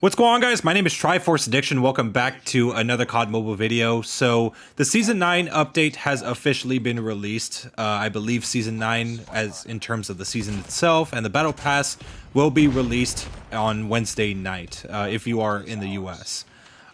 What's going on, guys? My name is Triforce Addiction. Welcome back to another COD mobile video. So the Season 9 update has officially been released. I believe Season 9, as in terms of the season itself, and the Battle Pass will be released on Wednesday night, if you are in the US.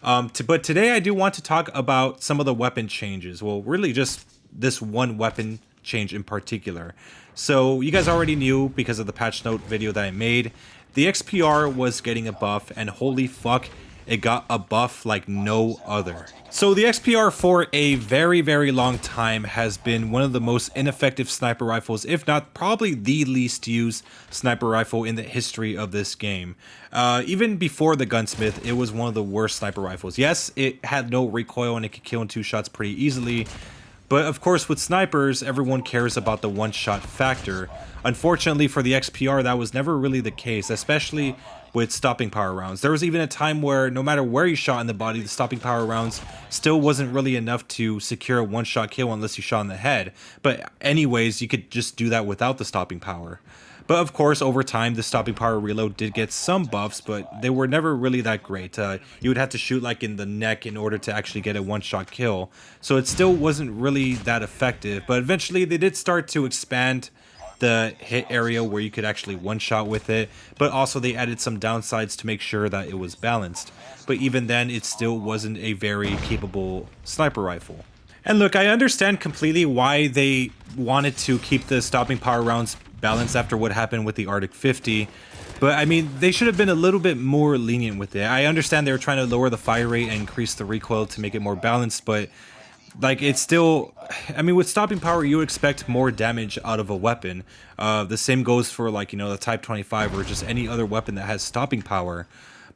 But today I do want to talk about some of the weapon changes. Well, really just this one weapon change in particular. So you guys already knew because of the patch note video that I made, the XPR was getting a buff, and holy fuck, it got a buff like no other. So the XPR for a very long time has been one of the most ineffective sniper rifles, if not probably the least used sniper rifle in the history of this game. Even before the gunsmith, it was one of the worst sniper rifles. Yes, it had no recoil and it could kill in 2 shots pretty easily. But of course, with snipers, everyone cares about the one-shot factor. Unfortunately for the XPR, that was never really the case, especially with stopping power rounds. There was even a time where no matter where you shot in the body, the stopping power rounds still wasn't really enough to secure a one-shot kill unless you shot in the head. But anyways, you could just do that without the stopping power. But of course, over time, the stopping power reload did get some buffs, but they were never really that great. You would have to shoot like in the neck in order to actually get a one-shot kill. So it still wasn't really that effective, but eventually they did start to expand the hit area where you could actually one-shot with it, but also they added some downsides to make sure that it was balanced. But even then, it still wasn't a very capable sniper rifle. And look, I understand completely why they wanted to keep the stopping power rounds balanced after what happened with the Arctic 50, but I mean, they should have been a little bit more lenient with it. I understand they were trying to lower the fire rate and increase the recoil to make it more balanced, but like, it's still, I mean, with stopping power, you would expect more damage out of a weapon. The same goes for, like, you know, the Type 25 or just any other weapon that has stopping power.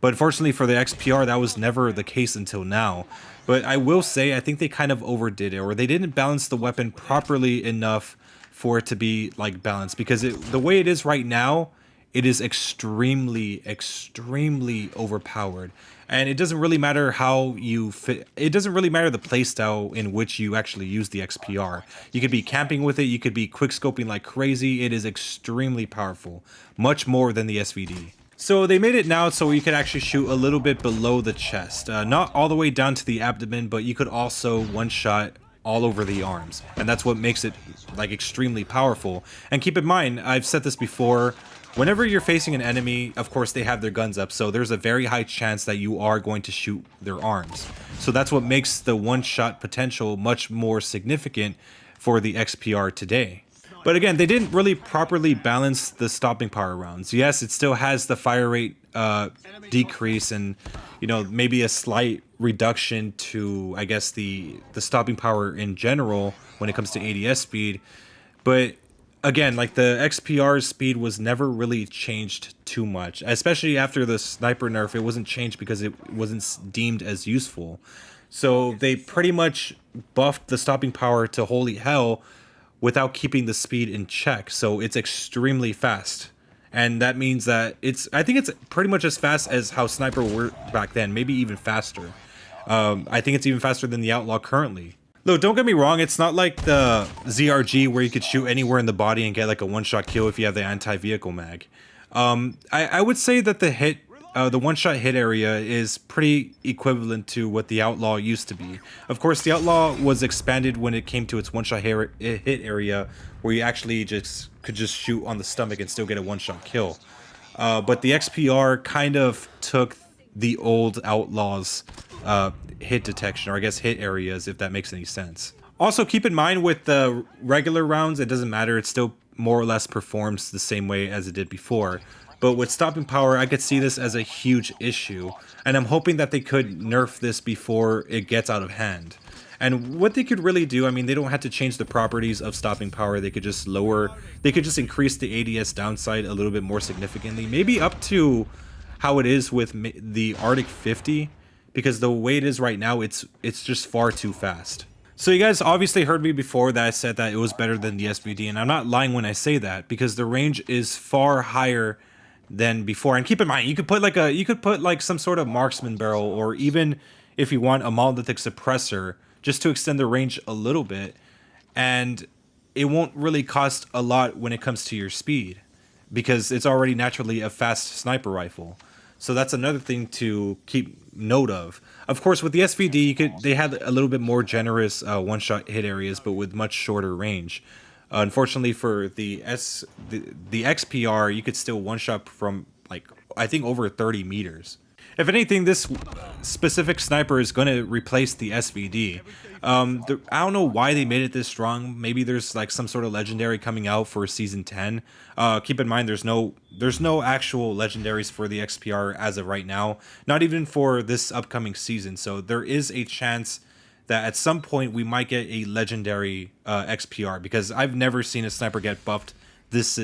But unfortunately for the XPR, that was never the case until now. But I will say, I think they kind of overdid it, or they didn't balance the weapon properly enough for it to be, like, balanced. Because the way it is right now, it is extremely overpowered. And it doesn't really matter how you fit. It doesn't really matter the playstyle in which you actually use the XPR. You could be camping with it. You could be quickscoping like crazy. It is extremely powerful, much more than the SVD. So they made it now so you could actually shoot a little bit below the chest. Not all the way down to the abdomen, but you could also one-shot all over the arms. And that's what makes it, like, extremely powerful. And keep in mind, I've said this before, whenever you're facing an enemy, of course they have their guns up, so there's a very high chance that you are going to shoot their arms. So that's what makes the one-shot potential much more significant for the XPR today. But again, they didn't really properly balance the stopping power rounds. Yes, it still has the fire rate decrease and, you know, maybe a slight reduction to, I guess, the stopping power in general when it comes to ADS speed. But again, like, the XPR's speed was never really changed too much, especially after the sniper nerf. It wasn't changed because it wasn't deemed as useful. So they pretty much buffed the stopping power to holy hell without keeping the speed in check. So it's extremely fast. And that means that I think it's pretty much as fast as how sniper were back then, maybe even faster. I think it's even faster than the Outlaw currently. Look, don't get me wrong, it's not like the ZRG where you could shoot anywhere in the body and get like a one-shot kill if you have the anti-vehicle mag. I would say that the one-shot hit area is pretty equivalent to what the Outlaw used to be. Of course, the Outlaw was expanded when it came to its one-shot hit area, where you actually could just shoot on the stomach and still get a one-shot kill. But the XPR kind of took the old Outlaw's hit detection, or I guess hit areas, if that makes any sense. Also, keep in mind with the regular rounds, it doesn't matter. It still more or less performs the same way as it did before. But with stopping power, I could see this as a huge issue, and I'm hoping that they could nerf this before it gets out of hand. And what they could really do, I mean, they don't have to change the properties of stopping power. They could just increase the ADS downside a little bit more significantly, maybe up to how it is with the Arctic 50, because the way it is right now, it's just far too fast. So you guys obviously heard me before that I said that it was better than the SVD, and I'm not lying when I say that, because the range is far higher than before. And keep in mind, you could put like some sort of marksman barrel, or even if you want a monolithic suppressor, just to extend the range a little bit, and it won't really cost a lot when it comes to your speed, because it's already naturally a fast sniper rifle. So that's another thing to keep note of. Of course, with the SVD, they had a little bit more generous one-shot hit areas, but with much shorter range. Unfortunately, for the XPR, you could still one-shot from like I think over 30 meters. If anything, this specific sniper is going to replace the SVD. I don't know why they made it this strong. Maybe there's like some sort of legendary coming out for season 10. Keep in mind, there's no actual legendaries for the XPR as of right now. Not even for this upcoming season. So there is a chance that at some point we might get a legendary XPR, because I've never seen a sniper get buffed this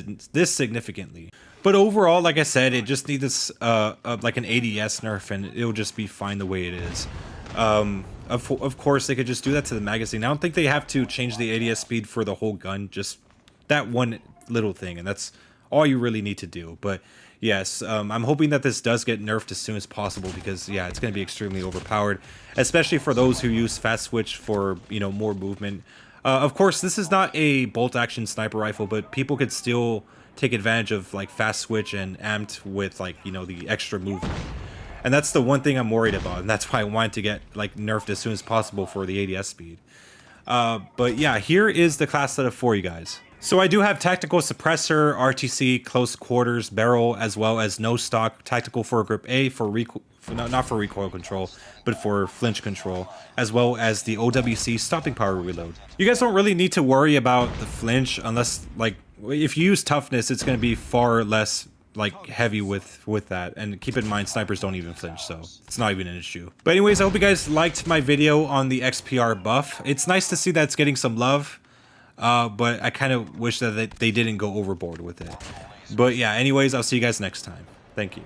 significantly. But overall, like I said, it just needs like an ADS nerf, and it'll just be fine the way it is. Of course, they could just do that to the magazine. I don't think they have to change the ADS speed for the whole gun, just that one little thing, and that's all you really need to do. But yes, I'm hoping that this does get nerfed as soon as possible, because yeah, it's going to be extremely overpowered, especially for those who use fast switch for, you know, more movement. Of course, this is not a bolt action sniper rifle, but people could still take advantage of like fast switch and amped with, like, you know, the extra movement. And that's the one thing I'm worried about, and that's why I wanted to get like nerfed as soon as possible for the ADS speed. But yeah, here is the class setup for you guys. So I do have tactical suppressor, RTC, close quarters, barrel, as well as no stock, tactical foregrip A for not for recoil control, but for flinch control, as well as the OWC stopping power reload. You guys don't really need to worry about the flinch unless, like, if you use toughness, it's going to be far less like heavy with that. And keep in mind, snipers don't even flinch, so it's not even an issue. But anyways, I hope you guys liked my video on the XPR buff. It's nice to see that it's getting some love. But I kind of wish that they didn't go overboard with it. But yeah, anyways, I'll see you guys next time. Thank you.